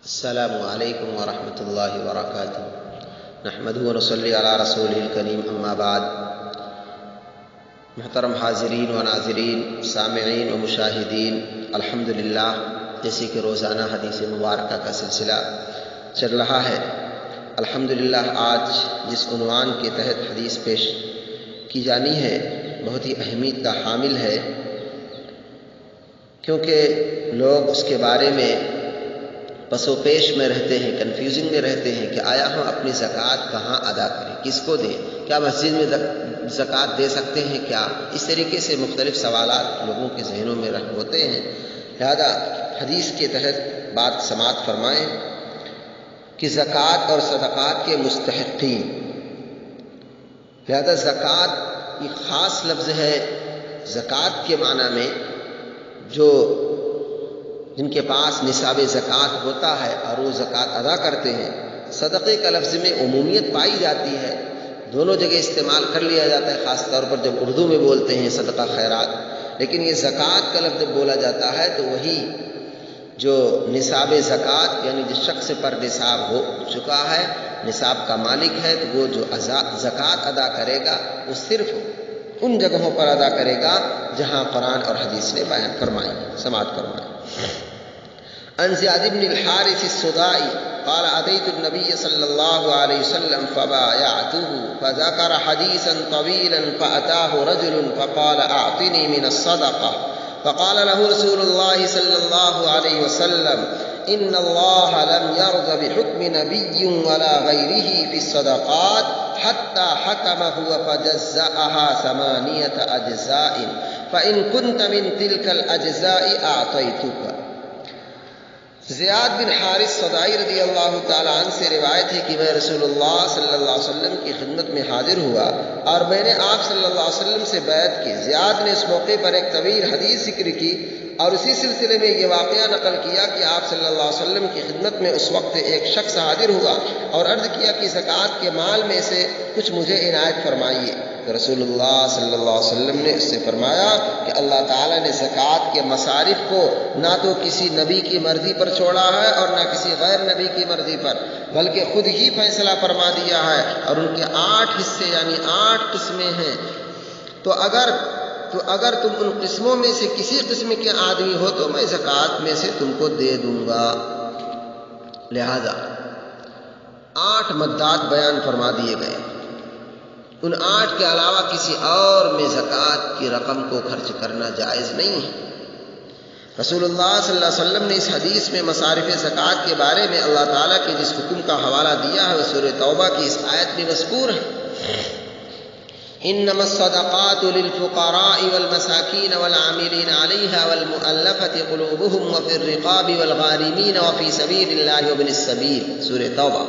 السلام علیکم ورحمۃ اللہ وبرکاتہ۔ نحمدہ ونصلی علی رسولہ الکریم، اما بعد۔ محترم حاضرین و ناظرین، سامعین و مشاہدین، الحمدللہ جیسے کہ روزانہ حدیث مبارکہ کا سلسلہ چل رہا ہے، الحمدللہ آج جس عنوان کے تحت حدیث پیش کی جانی ہے بہت ہی اہمیت کا حامل ہے، کیونکہ لوگ اس کے بارے میں پس و پیش میں رہتے ہیں، کنفیوژنگ میں رہتے ہیں کہ آیا ہم اپنی زکوٰۃ کہاں ادا کریں، کس کو دیں، کیا مسجد میں زکوٰۃ دے سکتے ہیں کیا، اس طریقے سے مختلف سوالات لوگوں کے ذہنوں میں ہوتے ہیں۔ لہذا حدیث کے تحت بات سماعت فرمائیں کہ زکوٰۃ اور صدقات کے مستحقین۔ لہذا زکوٰۃ ایک خاص لفظ ہے، زکوٰۃ کے معنی میں جو جن کے پاس نصاب زکوٰۃ ہوتا ہے اور وہ زکوٰۃ ادا کرتے ہیں۔ صدقے کا لفظ میں عمومیت پائی جاتی ہے، دونوں جگہ استعمال کر لیا جاتا ہے، خاص طور پر جب اردو میں بولتے ہیں صدقہ خیرات، لیکن یہ زکوٰۃ کا لفظ جب بولا جاتا ہے تو وہی جو نصاب زکوٰۃ یعنی جس شخص پر نصاب ہو چکا ہے، نصاب کا مالک ہے، تو وہ جو زکوٰۃ ادا کرے گا وہ صرف ان جگہوں پر ادا کرے گا جہاں قرآن اور حدیث نے بیان فرمائی، سماعت فرمائی۔ عن زیاد بن الحارث السدائی قال اتيت النبي صلى الله عليه وسلم فبايعته فذكر حديثا طويلا فأتاه رجل فقال اعطني من الصدقة فقال له رسول الله صلى الله عليه وسلم ان الله لم يرض بحكم نبي ولا غيره في الصدقات حتى حكم هو فجزأها 8 أجزاء فإن كنت من تلك الأجزاء أعطيتك۔ زیاد بن حارث صدائی رضی اللہ تعالیٰ عنہ سے روایت ہے کہ میں رسول اللہ صلی اللہ علیہ وسلم کی خدمت میں حاضر ہوا اور میں نے آپ صلی اللہ علیہ وسلم سے بیعت کی۔ زیاد نے اس موقع پر ایک طویل حدیث ذکر کی اور اسی سلسلے میں یہ واقعہ نقل کیا کہ آپ صلی اللہ علیہ وسلم کی خدمت میں اس وقت ایک شخص حاضر ہوا اور عرض کیا کہ زکوٰۃ کے مال میں سے کچھ مجھے عنایت فرمائیے۔ رسول اللہ صلی اللہ علیہ وسلم نے اس سے فرمایا کہ اللہ تعالیٰ نے زکوٰۃ کے مصارف کو نہ تو کسی نبی کی مرضی پر چھوڑا ہے اور نہ کسی غیر نبی کی مرضی پر، بلکہ خود ہی فیصلہ فرما دیا ہے، اور ان کے 8 حصے یعنی 8 قسمیں ہیں۔ تو اگر تم ان قسموں میں سے کسی قسم کے آدمی ہو تو میں زکوٰۃ میں سے تم کو دے دوں گا۔ لہذا 8 مدات بیان فرما دیے گئے، ان 8 کے علاوہ کسی اور میں زکوٰۃ کی رقم کو خرچ کرنا جائز نہیں ہے۔ رسول اللہ صلی اللہ علیہ وسلم نے اس حدیث میں مصارف زکوٰۃ کے بارے میں اللہ تعالیٰ کے جس حکم کا حوالہ دیا ہے وہ سورہ توبہ کی اس آیت میں مذکور ہے۔ انما الصدقات للفقراء والمساکین والعاملین علیہا والمؤلفۃ قلوبهم وفی الرقاب والغارمین وفی سبیل اللہ وابن السبیل، سورہ توبہ۔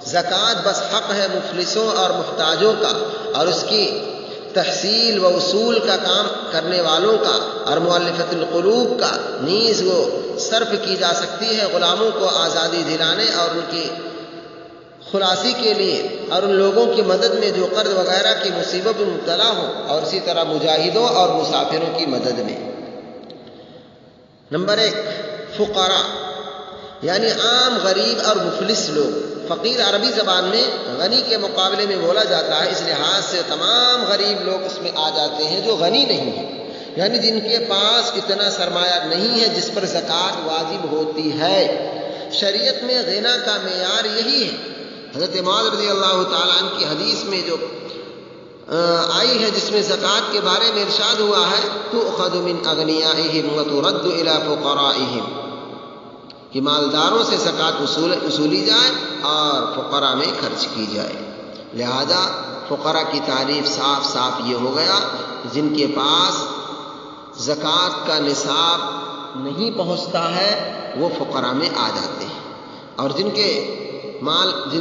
زکوٰۃ بس حق ہے مفلسوں اور محتاجوں کا اور اس کی تحصیل و اصول کا کام کرنے والوں کا، اور مؤلفۃ القلوب کا نیز وہ صرف کی جا سکتی ہے غلاموں کو آزادی دلانے اور ان کی خلاصی کے لیے، اور ان لوگوں کی مدد میں جو قرض وغیرہ کی مصیبت میں مبتلا ہوں، اور اسی طرح مجاہدوں اور مسافروں کی مدد میں۔ نمبر 1، فقراء یعنی عام غریب اور مفلس لوگ۔ فقیر عربی زبان میں غنی کے مقابلے میں بولا جاتا ہے، اس لحاظ سے تمام غریب لوگ اس میں آ جاتے ہیں جو غنی نہیں ہیں، یعنی جن کے پاس اتنا سرمایہ نہیں ہے جس پر زکوٰۃ واجب ہوتی ہے۔ شریعت میں غنا کا معیار یہی ہے۔ حضرت معاذ رضی اللہ تعالیٰ عنہ کی حدیث میں جو آئی ہے جس میں زکوٰۃ کے بارے میں ارشاد ہوا ہے تؤخذ من اغنیائہم وترد الی فقرائہم، کہ مالداروں سے زکوٰۃ وصولی جائے اور فقراء میں خرچ کی جائے۔ لہذا فقراء کی تعریف صاف صاف یہ ہو گیا جن کے پاس زکوٰۃ کا نصاب نہیں پہنچتا ہے وہ فقراء میں آ جاتے ہیں، اور جن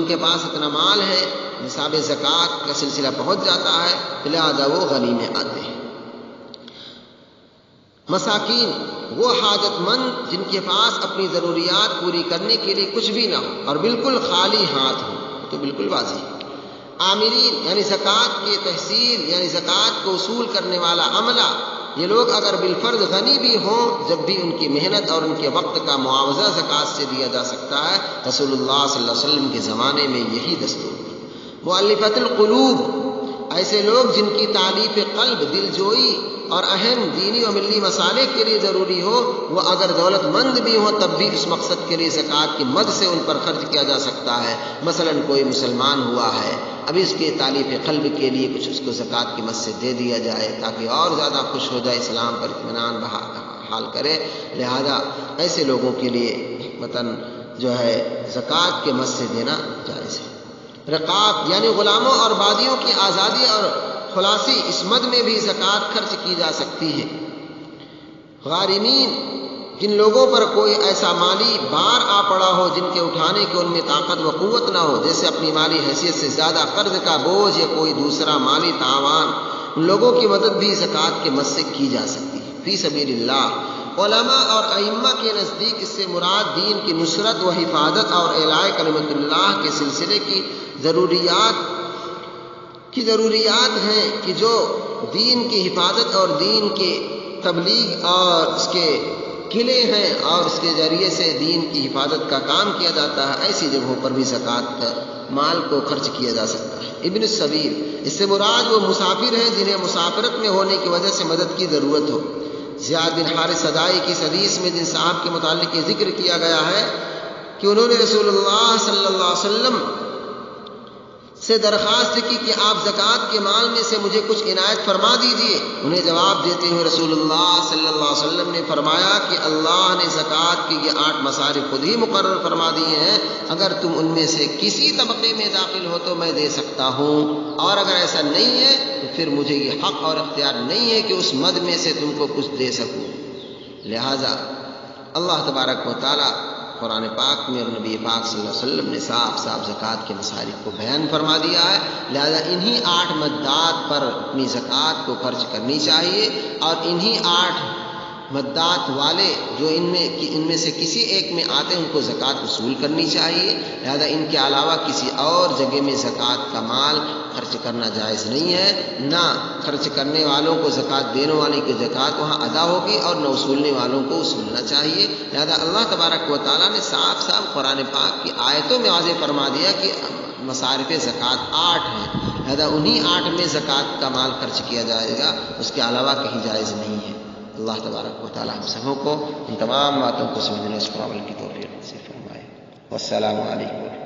کے پاس اتنا مال ہے نصاب زکوٰۃ کا سلسلہ پہنچ جاتا ہے، لہذا وہ غنی میں آتے ہیں۔ مساکین وہ حاجت مند جن کے پاس اپنی ضروریات پوری کرنے کے لیے کچھ بھی نہ ہو اور بالکل خالی ہاتھ ہو، تو بالکل واضح۔ عاملین یعنی زکوٰۃ کی تحصیل یعنی زکوٰۃ کو وصول کرنے والا عملہ، یہ لوگ اگر بالفرض غنی بھی ہوں، جب بھی ان کی محنت اور ان کے وقت کا معاوضہ زکوٰۃ سے دیا جا سکتا ہے۔ رسول اللہ صلی اللہ علیہ وسلم کے زمانے میں یہی دستور تھا۔ مؤلفۃ القلوب، ایسے لوگ جن کی تالیف قلب، دل جوئی اور اہم دینی و ملی مسالے کے لیے ضروری ہو، وہ اگر دولت مند بھی ہوں تب بھی اس مقصد کے لیے زکوٰۃ کی مد سے ان پر خرچ کیا جا سکتا ہے۔ مثلا کوئی مسلمان ہوا ہے، ابھی اس کے تالیف قلب کے لیے کچھ اس کو زکوٰۃ کی مد سے دے دیا جائے تاکہ اور زیادہ خوش ہو جائے، اسلام پر اطمینان حال کرے، لہذا ایسے لوگوں کے لیے حکمتاً جو ہے زکوٰۃ کے مد سے دینا جائز ہے۔ رقاب یعنی غلاموں اور بادیوں کی آزادی اور خلاصی، اس مد میں بھی زکوٰۃ خرچ کی جا سکتی ہے۔ غارمین، جن لوگوں پر کوئی ایسا مالی بار آ پڑا ہو جن کے اٹھانے کی ان میں طاقت و قوت نہ ہو، جیسے اپنی مالی حیثیت سے زیادہ قرض کا بوجھ یا کوئی دوسرا مالی تاوان، ان لوگوں کی مدد بھی زکوٰۃ کے مد سے کی جا سکتی ہے۔ فی سبیل اللہ، علماء اور ائمہ کے نزدیک اس سے مراد دین کی نصرت و حفاظت اور اعلاء کلمت اللہ کے سلسلے کی ضروریات ہیں کہ جو دین کی حفاظت اور دین کی تبلیغ اور اس کے قلعے ہیں اور اس کے ذریعے سے دین کی حفاظت کا کام کیا جاتا ہے، ایسی جگہوں پر بھی زکوٰۃ کا مال کو خرچ کیا جا سکتا ہے۔ ابن السبیل، اس سے مراد وہ مسافر ہیں جنہیں مسافرت میں ہونے کی وجہ سے مدد کی ضرورت ہو۔ زیاد بن حارث صدائی کی حدیث میں جن صاحب کے متعلق یہ ذکر کیا گیا ہے کہ انہوں نے رسول اللہ صلی اللہ علیہ وسلم سے درخواست کی کہ آپ زکوٰۃ کے مال میں سے مجھے کچھ عنایت فرما دیجئے، انہیں جواب دیتے ہوئے رسول اللہ صلی اللہ علیہ وسلم نے فرمایا کہ اللہ نے زکوٰۃ کے یہ 8 مصارف خود ہی مقرر فرما دیے ہیں، اگر تم ان میں سے کسی طبقے میں داخل ہو تو میں دے سکتا ہوں، اور اگر ایسا نہیں ہے تو پھر مجھے یہ حق اور اختیار نہیں ہے کہ اس مد میں سے تم کو کچھ دے سکوں۔ لہذا اللہ تبارک و تعالی قرآن پاک میں اور نبی پاک صلی اللہ علیہ وسلم نے صاف زکوٰۃ کے مصارف کو بیان فرما دیا ہے، لہذا انہی 8 مدات پر اپنی زکوٰۃ کو خرچ کرنی چاہیے، اور انہی 8 مدات والے جو ان میں سے کسی ایک میں آتے ہیں ان کو زکوٰۃ وصول کرنی چاہیے، لہذا ان کے علاوہ کسی اور جگہ میں زکوٰۃ کا مال خرچ کرنا جائز نہیں ہے، نہ خرچ کرنے والوں کو زکوٰۃ دینے والے کی زکوٰۃ وہاں ادا ہوگی اور نہ وصولنے والوں کو وصولنا چاہیے۔ لہذا اللہ تبارک و تعالیٰ نے صاف قرآن پاک کی آیتوں میں واضح فرما دیا کہ مصارف زکوٰۃ 8 ہیں، لہذا انہی 8 میں زکوٰۃ کا مال خرچ کیا جائے گا، اس کے علاوہ کہیں جائز نہیں ہے۔ اللہ تبارک و تعالیٰ ہم سبوں کو ان تمام باتوں کو سمجھنے اس پر عمل کی توفیق نصیب فرمائے۔ والسلام علیکم۔